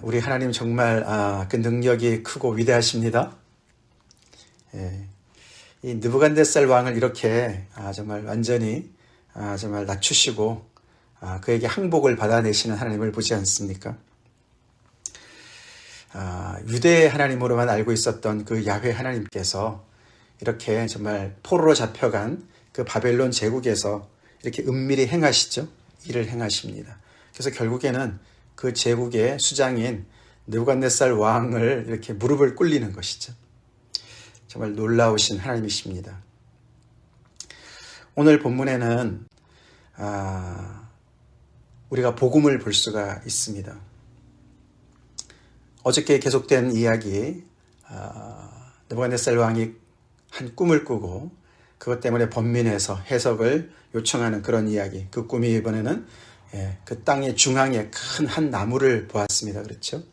우리 하나님 정말 그 능력이 크고 위대하십니다. 이 느부갓네살 왕을 이렇게 정말 완전히 정말 낮추시고 그에게 항복을 받아내시는 하나님을 보지 않습니까? 유대 하나님으로만 알고 있었던 그 야훼 하나님께서 이렇게 정말 포로로 잡혀간 그 바벨론 제국에서 이렇게 은밀히 행하시죠. 일을 행하십니다. 그래서 결국에는 그 제국의 수장인 느부갓네살 왕을 이렇게 무릎을 꿇리는 것이죠. 정말 놀라우신 하나님이십니다. 오늘 본문에는 우리가 복음을 볼 수가 있습니다. 어저께 계속된 이야기, 느부갓네살 왕이 한 꿈을 꾸고 그것 때문에 번민해서 해석을 요청하는 그런 이야기. 그 꿈이 이번에는 그 땅의 중앙에 큰 한 나무를 보았습니다. 그렇죠?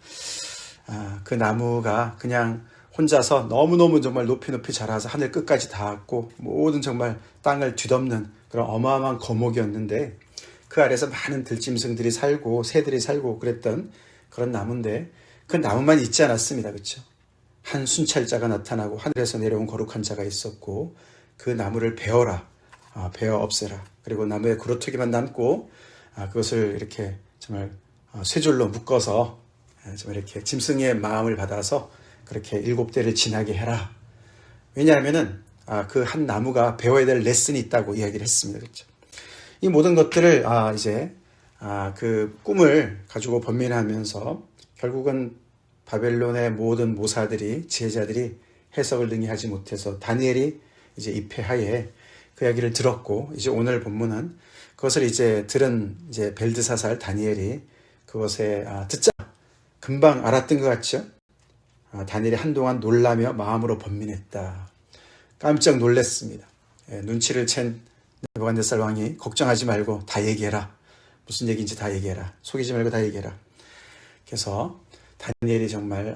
그 나무가 그냥 혼자서 너무너무 정말 높이 자라서 하늘 끝까지 닿았고 모든 정말 땅을 뒤덮는 그런 어마어마한 거목이었는데 그 아래서 많은 들짐승들이 살고 새들이 살고 그랬던 그런 나무인데 그 나무만 있지 않았습니다. 그렇죠? 한 순찰자가 나타나고 하늘에서 내려온 거룩한 자가 있었고 그 나무를 베어라, 베어 없애라. 그리고 나무에 그루터기만 남고 그것을 이렇게 정말 쇠줄로 묶어서 정말 이렇게 짐승의 마음을 받아서 그렇게 7대를 지나게 해라. 왜냐하면은 그 한 나무가 배워야 될 레슨이 있다고 이야기를 했습니다. 그렇죠? 이 모든 것들을 이제 그 꿈을 가지고 번민하면서 결국은 바벨론의 모든 모사들이 지혜자들이 해석을 능히 하지 못해서 다니엘이 이제 입회하에 그 이야기를 들었고 이제 오늘 본문은 그것을 이제 들은 이제 벨드사살 다니엘이 그것에 듣자 금방 알았던 것 같죠? 다니엘이 한동안 놀라며 마음으로 번민했다. 깜짝 놀랐습니다. 눈치를 챈 느부갓네살 왕이 걱정하지 말고 다 얘기해라. 무슨 얘기인지 다 얘기해라. 속이지 말고 다 얘기해라. 그래서 다니엘이 정말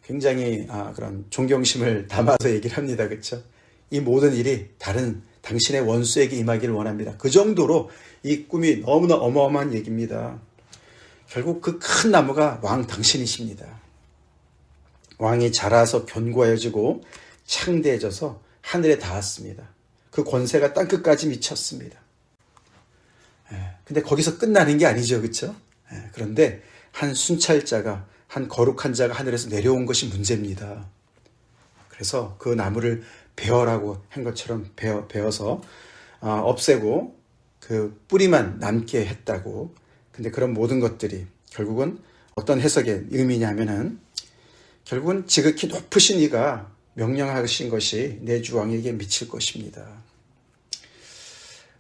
굉장히 그런 존경심을 담아서 얘기를 합니다. 그렇죠? 이 모든 일이 다른 당신의 원수에게 임하기를 원합니다. 그 정도로 이 꿈이 너무나 어마어마한 얘기입니다. 결국 그 큰 나무가 왕 당신이십니다. 왕이 자라서 견고해지고 창대해져서 하늘에 닿았습니다. 그 권세가 땅끝까지 미쳤습니다. 근데 거기서 끝나는 게 아니죠. 그렇죠? 그런데 한 순찰자가 한 거룩한 자가 하늘에서 내려온 것이 문제입니다. 그래서 그 나무를 베어라고 한 것처럼 베어서 없애고 그 뿌리만 남게 했다고. 근데 그런 모든 것들이 결국은 어떤 해석의 의미냐면은 결국은 지극히 높으신 이가 명령하신 것이 내 주 왕에게 미칠 것입니다.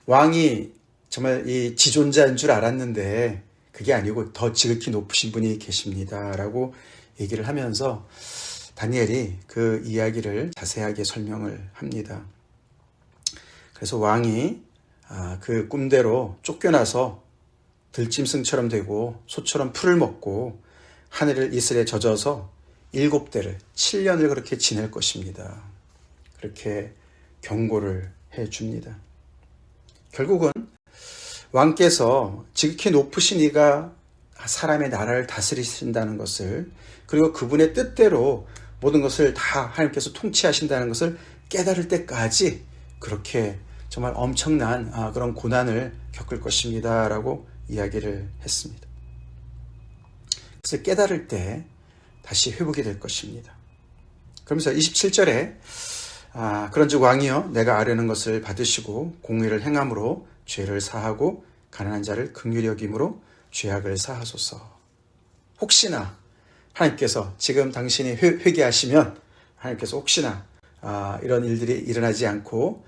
왕이 정말 이 지존자인 줄 알았는데 그게 아니고 더 지극히 높으신 분이 계십니다라고 얘기를 하면서 다니엘이 그 이야기를 자세하게 설명을 합니다. 그래서 왕이 그 꿈대로 쫓겨나서 들짐승처럼 되고 소처럼 풀을 먹고 하늘을 이슬에 젖어서 7대를 7년을 그렇게 지낼 것입니다. 그렇게 경고를 해줍니다. 결국은 왕께서 지극히 높으신 이가 사람의 나라를 다스리신다는 것을 그리고 그분의 뜻대로 모든 것을 다 하나님께서 통치하신다는 것을 깨달을 때까지 그렇게 정말 엄청난 그런 고난을 겪을 것입니다 라고 이야기를 했습니다. 그래서 깨달을 때 다시 회복이 될 것입니다. 그러면서 27절에 그런즉 왕이여 내가 아뢰는 것을 받으시고 공의를 행함으로 죄를 사하고 가난한 자를 긍휼히 여김으로 죄악을 사하소서. 혹시나 하나님께서 지금 당신이 회개하시면 하나님께서 혹시나 이런 일들이 일어나지 않고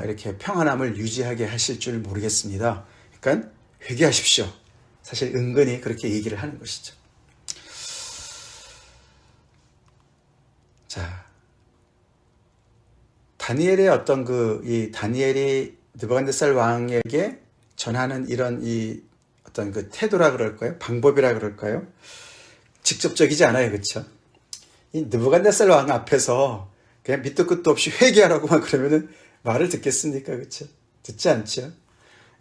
이렇게 평안함을 유지하게 하실 줄 모르겠습니다. 그러니까 회개하십시오. 사실 은근히 그렇게 얘기를 하는 것이죠. 자, 다니엘의 어떤 이 다니엘이 느부갓네살 왕에게 전하는 이런 이 어떤 그 태도라 그럴까요? 방법이라 그럴까요? 직접적이지 않아요. 그렇죠? 이 느부갓네살 왕 앞에서 그냥 밑도 끝도 없이 회개하라고만 그러면은 말을 듣겠습니까? 그렇죠? 듣지 않죠.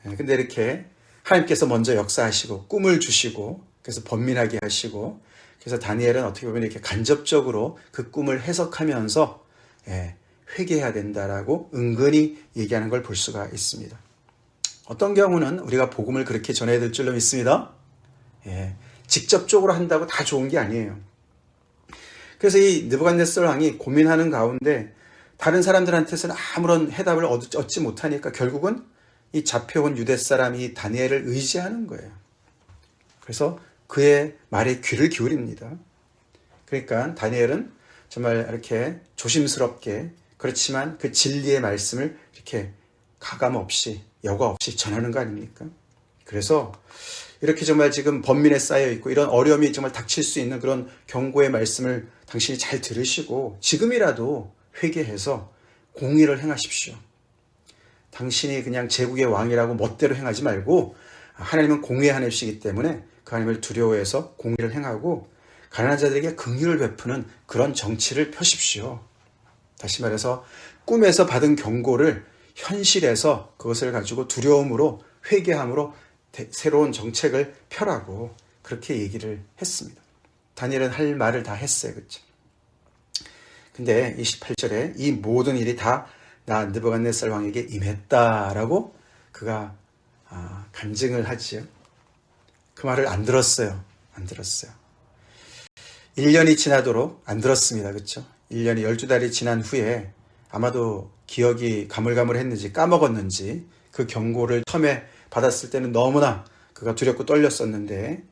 근데 이렇게 하나님께서 먼저 역사하시고 꿈을 주시고 그래서 번민하게 하시고, 그래서 다니엘은 어떻게 보면 이렇게 간접적으로 그 꿈을 해석하면서 회개해야 된다라고 은근히 얘기하는 걸 볼 수가 있습니다. 어떤 경우는 우리가 복음을 그렇게 전해야 될 줄로 믿습니다. 직접적으로 한다고 다 좋은 게 아니에요. 그래서 이 느부갓네살 왕이 고민하는 가운데 다른 사람들한테서는 아무런 해답을 얻지 못하니까 결국은 이 잡혀온 유대 사람이 다니엘을 의지하는 거예요. 그래서 그의 말에 귀를 기울입니다. 그러니까 다니엘은 정말 이렇게 조심스럽게, 그렇지만 그 진리의 말씀을 이렇게 가감 없이, 여과 없이 전하는 거 아닙니까? 그래서 이렇게 정말 지금 번민에 쌓여 있고 이런 어려움이 정말 닥칠 수 있는 그런 경고의 말씀을 당신이 잘 들으시고 지금이라도 회개해서 공의를 행하십시오. 당신이 그냥 제국의 왕이라고 멋대로 행하지 말고 하나님은 공의의 하나님이시기 때문에 그 하나님을 두려워해서 공의를 행하고 가난한 자들에게 긍휼을 베푸는 그런 정치를 펴십시오. 다시 말해서 꿈에서 받은 경고를 현실에서 그것을 가지고 두려움으로 회개함으로 새로운 정책을 펴라고 그렇게 얘기를 했습니다. 다니엘은 할 말을 다 했어요. 그렇죠? 근데 28절에 이 모든 일이 다 나 느부갓네살 왕에게 임했다라고 그가 간증을 하지요. 그 말을 안 들었어요. 안 들었어요. 1년이 지나도록 안 들었습니다. 그렇죠? 1년이 12달이 지난 후에 아마도 기억이 가물가물했는지 까먹었는지 그 경고를 처음에 받았을 때는 너무나 그가 두렵고 떨렸었는데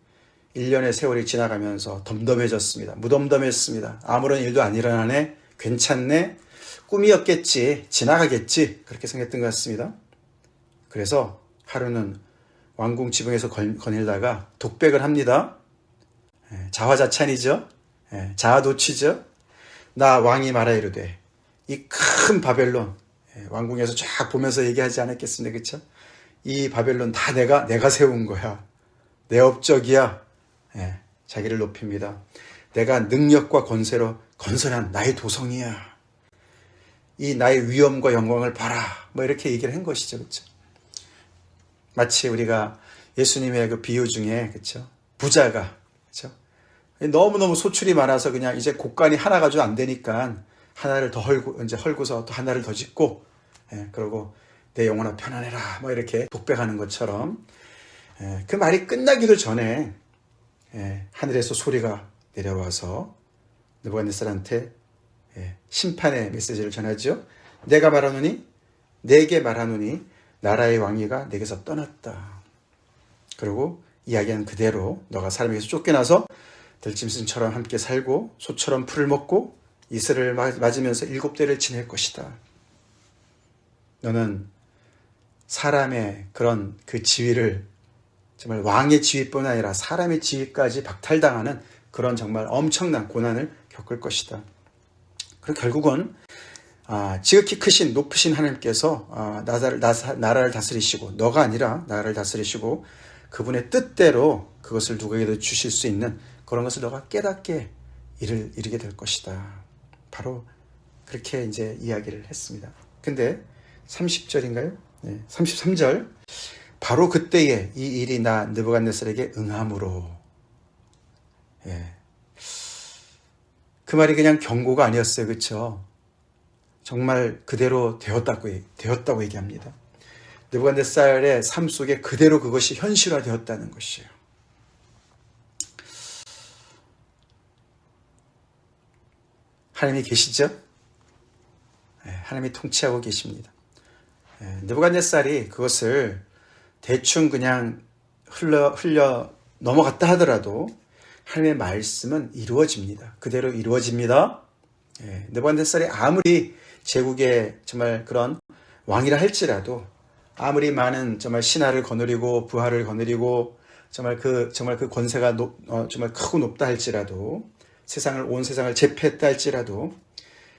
1년의 세월이 지나가면서 덤덤해졌습니다. 무덤덤했습니다. 아무런 일도 안 일어나네. 괜찮네. 꿈이었겠지. 지나가겠지. 그렇게 생각했던 것 같습니다. 그래서 하루는 왕궁 지붕에서 거닐다가 독백을 합니다. 자화자찬이죠. 자아도취죠. 나 왕이 말하 이르되 이 큰 바벨론, 왕궁에서 쫙 보면서 얘기하지 않았겠습니까? 그렇죠? 이 바벨론 다 내가 세운 거야. 내 업적이야. 자기를 높입니다. 내가 능력과 권세로 건설한 나의 도성이야. 이 나의 위엄과 영광을 봐라. 뭐 이렇게 얘기를 한 것이죠. 그렇죠? 마치 우리가 예수님의 그 비유 중에, 그렇죠? 부자가, 그렇죠? 너무너무 소출이 많아서 그냥 이제 곡간이 하나 가지고 안 되니까 하나를 더 헐고서 또 하나를 더 짓고, 그러고 내 영혼아 편안해라. 뭐 이렇게 독백하는 것처럼, 그 말이 끝나기도 전에, 하늘에서 소리가 내려와서 느부갓네살한테 심판의 메시지를 전하죠. 내게 말하노니 나라의 왕위가 내게서 떠났다. 그리고 이야기한 그대로 너가 사람에게서 쫓겨나서 들짐승처럼 함께 살고 소처럼 풀을 먹고 이슬을 맞으면서 7대를 지낼 것이다. 너는 사람의 그런 그 지위를 정말 왕의 지위뿐 아니라 사람의 지위까지 박탈당하는 그런 정말 엄청난 고난을 겪을 것이다. 그리고 결국은 지극히 크신 높으신 하나님께서 나라를 다스리시고 너가 아니라 나라를 다스리시고 그분의 뜻대로 그것을 누구에게도 주실 수 있는 그런 것을 너가 깨닫게 이르게 될 것이다. 바로 그렇게 이제 이야기를 했습니다. 근데 30절인가요? 33절. 바로 그때에 이 일이 나 느부갓네살에게 응함으로. 그 말이 그냥 경고가 아니었어요. 그렇죠? 정말 그대로 되었다고 얘기합니다. 느부갓네살의 삶 속에 그대로 그것이 현실화되었다는 것이에요. 하나님이 계시죠? 하나님이 통치하고 계십니다. 느부갓네살이 그것을 대충 그냥 흘려 넘어갔다 하더라도 하나님의 말씀은 이루어집니다. 그대로 이루어집니다. 느부갓네살이 아무리 제국의 정말 그런 왕이라 할지라도 아무리 많은 정말 신하를 거느리고 부하를 거느리고 정말 그 권세가 정말 크고 높다 할지라도 온 세상을 제패했다 할지라도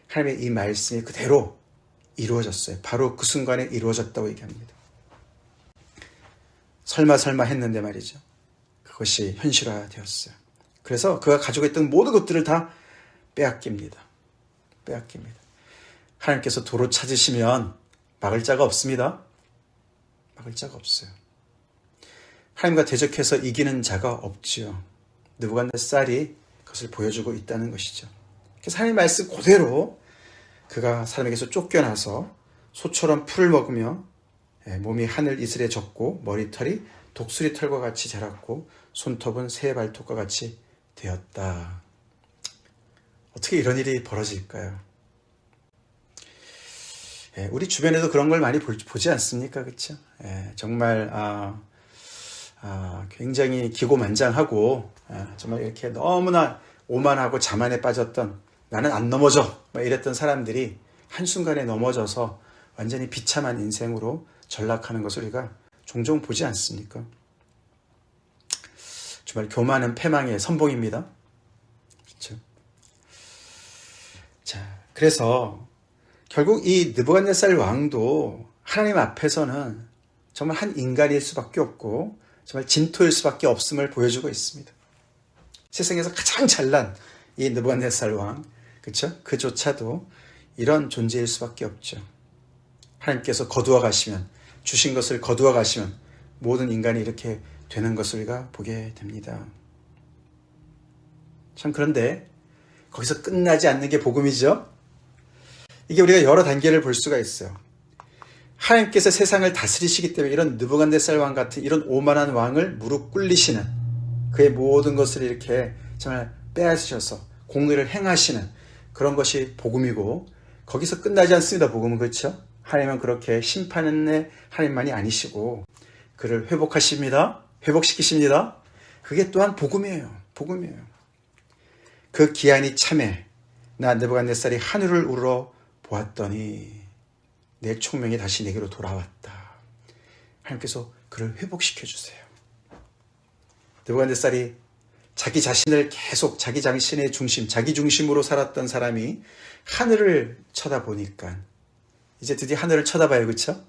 하나님의 이 말씀이 그대로 이루어졌어요. 바로 그 순간에 이루어졌다고 얘기합니다. 설마 했는데 말이죠. 그것이 현실화되었어요. 그래서 그가 가지고 있던 모든 것들을 다 빼앗깁니다. 하나님께서 도로 찾으시면 막을 자가 없습니다. 막을 자가 없어요. 하나님과 대적해서 이기는 자가 없지요. 느부갓네살이 그것을 보여주고 있다는 것이죠. 그래서 하나님 말씀 그대로 그가 사람에게서 쫓겨나서 소처럼 풀을 먹으며 몸이 하늘 이슬에 젖고 머리털이 독수리 털과 같이 자랐고 손톱은 새 발톱과 같이 되었다. 어떻게 이런 일이 벌어질까요? 우리 주변에도 그런 걸 많이 보지 않습니까? 그렇죠? 정말 굉장히 기고만장하고 정말 이렇게 너무나 오만하고 자만에 빠졌던 나는 안 넘어져 이랬던 사람들이 한순간에 넘어져서 완전히 비참한 인생으로 전락하는 것을 우리가 종종 보지 않습니까? 정말 교만은 패망의 선봉입니다. 그렇죠? 자, 그래서 결국 이 느부갓네살 왕도 하나님 앞에서는 정말 한 인간일 수밖에 없고 정말 진토일 수밖에 없음을 보여주고 있습니다. 세상에서 가장 잘난 이 느부갓네살 왕, 그렇죠? 그조차도 이런 존재일 수밖에 없죠. 하나님께서 거두어 가시면, 주신 것을 거두어 가시면 모든 인간이 이렇게 되는 것을 우리가 보게 됩니다. 참 그런데 거기서 끝나지 않는 게 복음이죠. 이게 우리가 여러 단계를 볼 수가 있어요. 하나님께서 세상을 다스리시기 때문에 이런 느부갓네살 왕 같은 이런 오만한 왕을 무릎 꿇리시는 그의 모든 것을 이렇게 정말 빼앗으셔서 공의를 행하시는 그런 것이 복음이고 거기서 끝나지 않습니다. 복음은 그렇죠. 하나님은 그렇게 심판의 하나님만이 아니시고 그를 회복하십니다. 회복시키십니다. 그게 또한 복음이에요. 복음이에요. 그 기한이 참에 나 느부갓네살이 하늘을 우러 보았더니 내 총명이 다시 내게로 돌아왔다. 하나님께서 그를 회복시켜 주세요. 느부갓네살이 자기 자신을 계속 자기 자신의 중심, 자기 중심으로 살았던 사람이 하늘을 쳐다보니까 이제 드디어 하늘을 쳐다봐요. 그렇죠?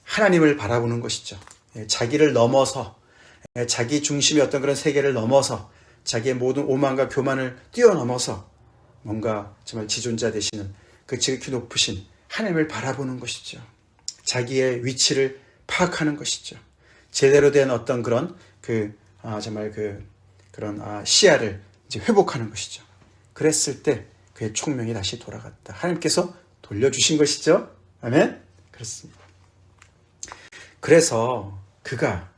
하나님을 바라보는 것이죠. 자기를 넘어서 자기 중심의 어떤 그런 세계를 넘어서 자기의 모든 오만과 교만을 뛰어넘어서 뭔가 정말 지존자 되시는 그 지극히 높으신 하나님을 바라보는 것이죠. 자기의 위치를 파악하는 것이죠. 제대로 된 어떤 그런 정말 그런 시야를 이제 회복하는 것이죠. 그랬을 때 그의 총명이 다시 돌아갔다. 하나님께서 돌려주신 것이죠. 아멘? 그렇습니다. 그래서 그가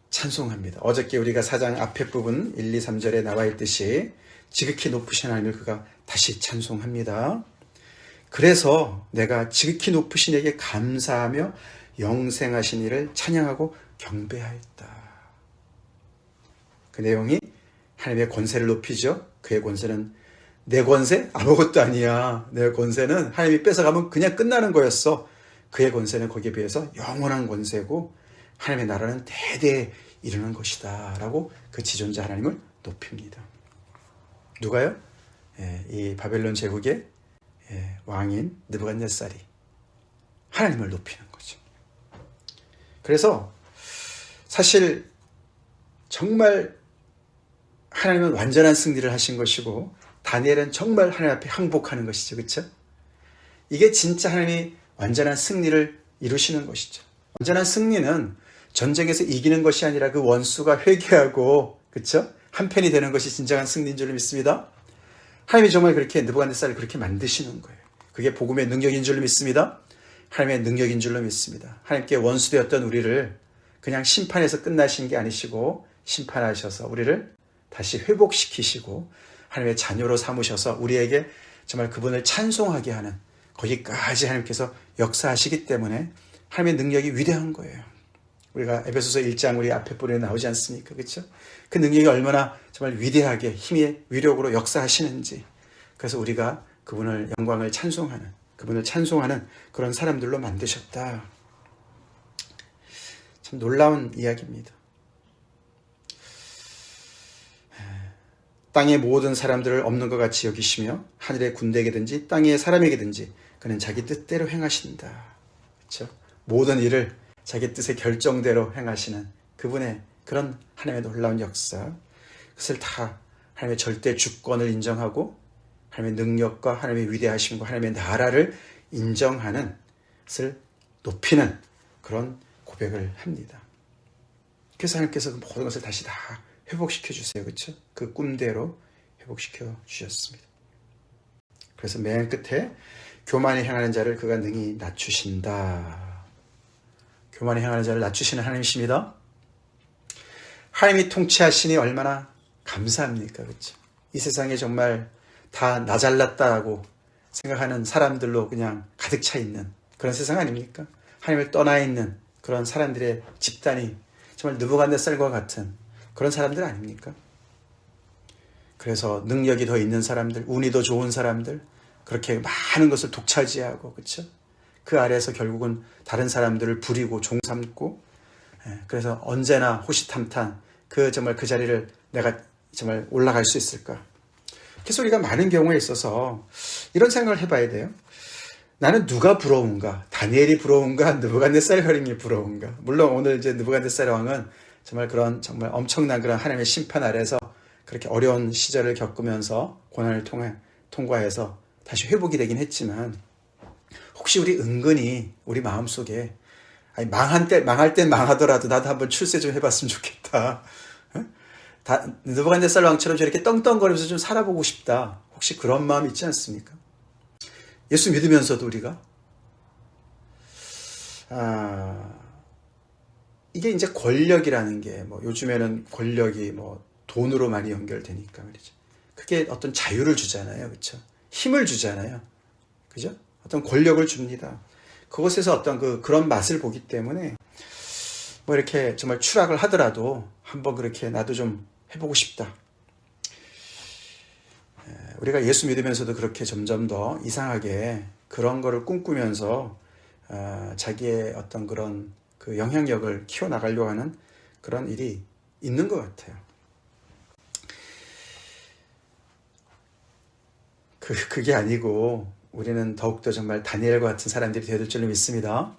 찬송합니다. 어저께 우리가 4장 앞에 부분 1, 2, 3절에 나와 있듯이 지극히 높으신 하나님을 그가 다시 찬송합니다. 그래서 내가 지극히 높으신 이에게 감사하며 영생하신 이를 찬양하고 경배하였다. 그 내용이 하나님의 권세를 높이죠. 그의 권세는 내 권세? 아무것도 아니야. 내 권세는 하나님이 뺏어가면 그냥 끝나는 거였어. 그의 권세는 거기에 비해서 영원한 권세고 하나님의 나라는 대대에 이르는 것이다 라고 그 지존자 하나님을 높입니다. 누가요? 이 바벨론 제국의 왕인 느부갓네살이 하나님을 높이는 거죠. 그래서 사실 정말 하나님은 완전한 승리를 하신 것이고 다니엘은 정말 하나님 앞에 항복하는 것이죠. 그렇죠? 이게 진짜 하나님이 완전한 승리를 이루시는 것이죠. 완전한 승리는 전쟁에서 이기는 것이 아니라 그 원수가 회개하고 그렇죠? 한편이 되는 것이 진정한 승리인 줄 믿습니다. 하나님이 정말 그렇게 느부갓네살을 그렇게 만드시는 거예요. 그게 복음의 능력인 줄 믿습니다. 하나님의 능력인 줄로 믿습니다. 하나님께 원수되었던 우리를 그냥 심판해서 끝나신 게 아니시고 심판하셔서 우리를 다시 회복시키시고 하나님의 자녀로 삼으셔서 우리에게 정말 그분을 찬송하게 하는 거기까지 하나님께서 역사하시기 때문에 하나님의 능력이 위대한 거예요. 우리가 에베소서 1장 우리 앞에 부분에 나오지 않습니까? 그렇죠? 그 능력이 얼마나 정말 위대하게 힘의 위력으로 역사하시는지 그래서 우리가 그분을 영광을 찬송하는 그분을 찬송하는 그런 사람들로 만드셨다. 참 놀라운 이야기입니다. 땅의 모든 사람들을 없는 것 같이 여기시며 하늘의 군대에게든지 땅의 사람에게든지 그는 자기 뜻대로 행하신다. 그렇죠? 모든 일을 자기 뜻의 결정대로 행하시는 그분의 그런 하나님의 놀라운 역사 그것을 다 하나님의 절대 주권을 인정하고 하나님의 능력과 하나님의 위대하심과 하나님의 나라를 인정하는 것을 높이는 그런 고백을 합니다. 그래서 하나님께서 그 모든 것을 다시 다 회복시켜 주세요. 그렇죠? 그 꿈대로 회복시켜 주셨습니다. 그래서 맨 끝에 교만에 향하는 자를 그가 능히 낮추신다. 교만에 향하는 자를 낮추시는 하나님이십니다. 하나님이 통치하시니 얼마나 감사합니까? 그렇죠? 이 세상에 정말 다 나 잘났다고 생각하는 사람들로 그냥 가득 차 있는 그런 세상 아닙니까? 하나님을 떠나 있는 그런 사람들의 집단이 정말 느부갓네살과 같은 그런 사람들 아닙니까? 그래서 능력이 더 있는 사람들, 운이 더 좋은 사람들, 그렇게 많은 것을 독차지하고, 그렇죠? 그 아래에서 결국은 다른 사람들을 부리고 종삼고, 그래서 언제나 호시탐탐 정말 그 자리를 내가 정말 올라갈 수 있을까? 그래서 우리가 많은 경우에 있어서 이런 생각을 해봐야 돼요. 나는 누가 부러운가? 다니엘이 부러운가? 느부갓네살 왕이 부러운가? 물론 오늘 이제 느부갓네살 왕은 정말 정말 엄청난 그런 하나님의 심판 아래서 그렇게 어려운 시절을 겪으면서 고난을 통과해서 다시 회복이 되긴 했지만, 혹시 우리 은근히 우리 마음속에 망할 땐 망하더라도 나도 한번 출세 좀 해봤으면 좋겠다. 느부갓네살 왕처럼 저렇게 떵떵거리면서 좀 살아보고 싶다. 혹시 그런 마음 있지 않습니까? 예수 믿으면서도 우리가 이게 이제 권력이라는 게 요즘에는 권력이 돈으로 많이 연결되니까 말이죠. 그게 어떤 자유를 주잖아요. 그렇죠? 힘을 주잖아요. 그죠? 어떤 권력을 줍니다. 그것에서 어떤 그런 맛을 보기 때문에 이렇게 정말 추락을 하더라도 한번 그렇게 나도 좀 해보고 싶다. 우리가 예수 믿으면서도 그렇게 점점 더 이상하게 그런 거를 꿈꾸면서 자기의 어떤 그런 그 영향력을 키워나가려고 하는 그런 일이 있는 것 같아요. 그게 아니고 우리는 더욱더 정말 다니엘과 같은 사람들이 되어야 될 줄로 믿습니다.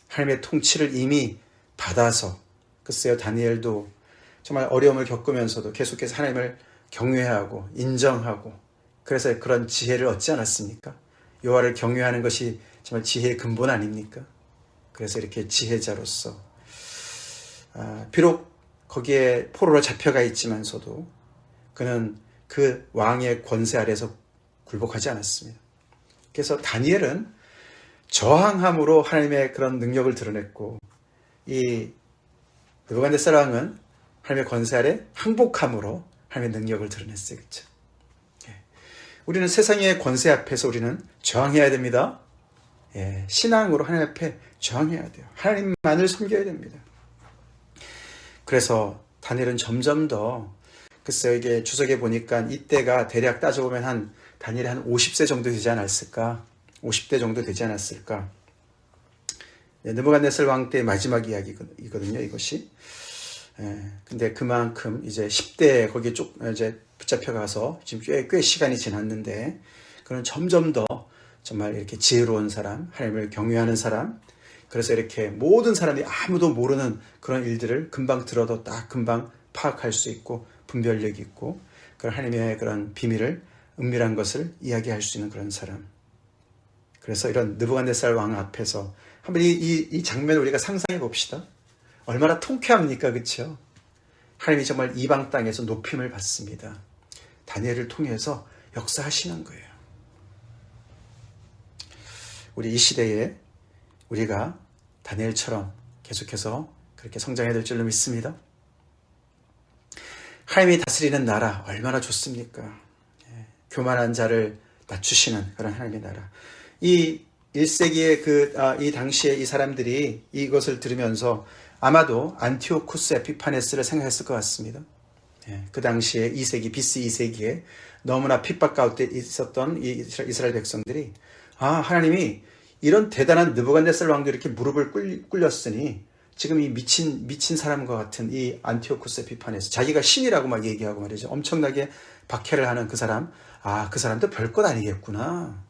하나님의 통치를 이미 받아서, 글쎄요, 다니엘도 정말 어려움을 겪으면서도 계속해서 하나님을 경외하고 인정하고, 그래서 그런 지혜를 얻지 않았습니까? 여호와를 경외하는 것이 정말 지혜의 근본 아닙니까? 그래서 이렇게 지혜자로서 비록 거기에 포로로 잡혀가 있지만서도 그는 그 왕의 권세 아래서 굴복하지 않았습니다. 그래서 다니엘은 저항함으로 하나님의 그런 능력을 드러냈고, 이 느부갓네살 왕은 하나님의 권세 아래 항복함으로 하나님의 능력을 드러냈어요. 그렇죠? 우리는 세상의 권세 앞에서 우리는 저항해야 됩니다. 신앙으로 하나님 앞에 저항해야 돼요. 하나님만을 섬겨야 됩니다. 그래서 다니엘은 점점 더, 글쎄요, 이게 주석에 보니까 이때가 대략 따져보면 다니엘이 한 50세 정도 되지 않았을까? 50대 정도 되지 않았을까? 느부갓네살 왕 때 마지막 이야기거든요, 이것이. 근데 그만큼 이제 10대에 거기에 이제 붙잡혀가서 지금 꽤 시간이 지났는데, 그는 점점 더 정말 이렇게 지혜로운 사람, 하나님을 경외하는 사람, 그래서 이렇게 모든 사람이 아무도 모르는 그런 일들을 금방 들어도 딱 금방 파악할 수 있고, 분별력이 있고, 그런 하나님의 그런 비밀을, 은밀한 것을 이야기할 수 있는 그런 사람. 그래서 이런 느부갓네살 왕 앞에서 한번 이 장면을 우리가 상상해 봅시다. 얼마나 통쾌합니까? 그렇죠? 하나님이 정말 이방 땅에서 높임을 받습니다. 다니엘을 통해서 역사하시는 거예요. 우리 이 시대에 우리가 다니엘처럼 계속해서 그렇게 성장해야 될 줄로 믿습니다. 하나님이 다스리는 나라 얼마나 좋습니까? 교만한 자를 낮추시는 그런 하나님의 나라. 이 1세기의 이 당시에 이 사람들이 이것을 들으면서 아마도 안티오쿠스 에피파네스를 생각했을 것 같습니다. 그 당시에 2세기, BC 2세기에 너무나 핍박 가운데 있었던 이 이스라엘 백성들이, 하나님이 이런 대단한 느부갓네살 왕도 이렇게 무릎을 꿇렸으니 지금 이 미친 사람과 같은 이 안티오쿠스 에피파네스, 자기가 신이라고 막 얘기하고 말이죠. 엄청나게 박해를 하는 그 사람, 그 사람도 별것 아니겠구나.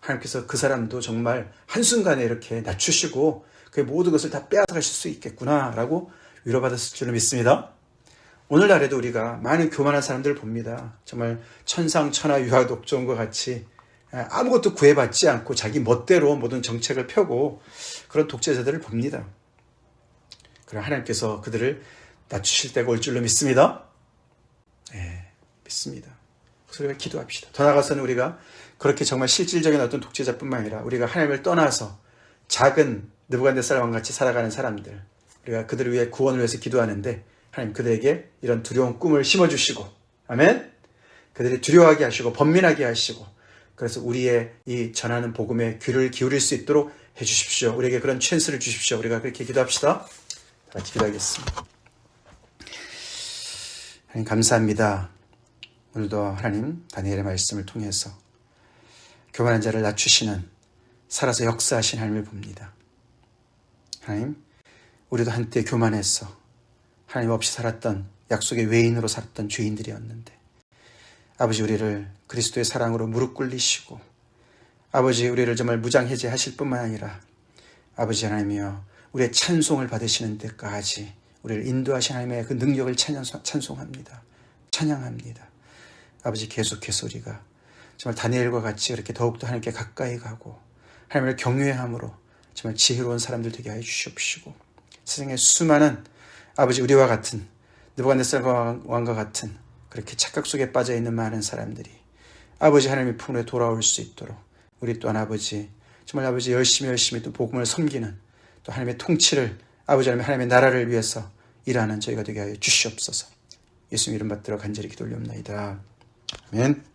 하나님께서 그 사람도 정말 한순간에 이렇게 낮추시고 그의 모든 것을 다 빼앗아가실 수 있겠구나 라고 위로받았을 줄로 믿습니다. 오늘날에도 우리가 많은 교만한 사람들을 봅니다. 정말 천상천하 유아독존과 같이 아무것도 구애받지 않고 자기 멋대로 모든 정책을 펴고 그런 독재자들을 봅니다. 그럼 하나님께서 그들을 낮추실 때가 올 줄로 믿습니다. 네, 믿습니다. 그래서 우리가 기도합시다. 더 나아가서는 우리가 그렇게 정말 실질적인 어떤 독재자뿐만 아니라 우리가 하나님을 떠나서 작은 느부갓네살 왕같이 살아가는 사람들, 우리가 그들을 위해 구원을 위해서 기도하는데 하나님 그들에게 이런 두려운 꿈을 심어주시고, 아멘. 그들이 두려워하게 하시고 번민하게 하시고, 그래서 우리의 이 전하는 복음에 귀를 기울일 수 있도록 해주십시오. 우리에게 그런 찬스를 주십시오. 우리가 그렇게 기도합시다. 다 같이 기도하겠습니다. 하나님 감사합니다. 오늘도 하나님 다니엘의 말씀을 통해서 교만한 자를 낮추시는, 살아서 역사하신 하나님을 봅니다. 하나님, 우리도 한때 교만해서 하나님 없이 살았던, 약속의 외인으로 살았던 죄인들이었는데 아버지 우리를 그리스도의 사랑으로 무릎 꿇리시고, 아버지 우리를 정말 무장해제하실 뿐만 아니라 아버지 하나님이여 우리의 찬송을 받으시는 데까지 우리를 인도하신 하나님의 그 능력을 찬송합니다. 찬양합니다. 아버지 계속해서 우리가 정말 다니엘과 같이 이렇게 더욱더 하나님께 가까이 가고 하나님을 경외함으로 정말 지혜로운 사람들 되게 하여 주시옵시고, 세상에 수많은 아버지 우리와 같은 느부갓네살 왕과 같은 그렇게 착각 속에 빠져 있는 많은 사람들이 아버지 하나님의 품으로 돌아올 수 있도록 우리 또한 아버지 정말 아버지 열심히 또 복음을 섬기는, 또 하나님의 통치를 아버지 하나님의 나라를 위해서 일하는 저희가 되게 하여 주시옵소서. 예수님 이름 받들어 간절히 기도 올리옵나이다. 아멘.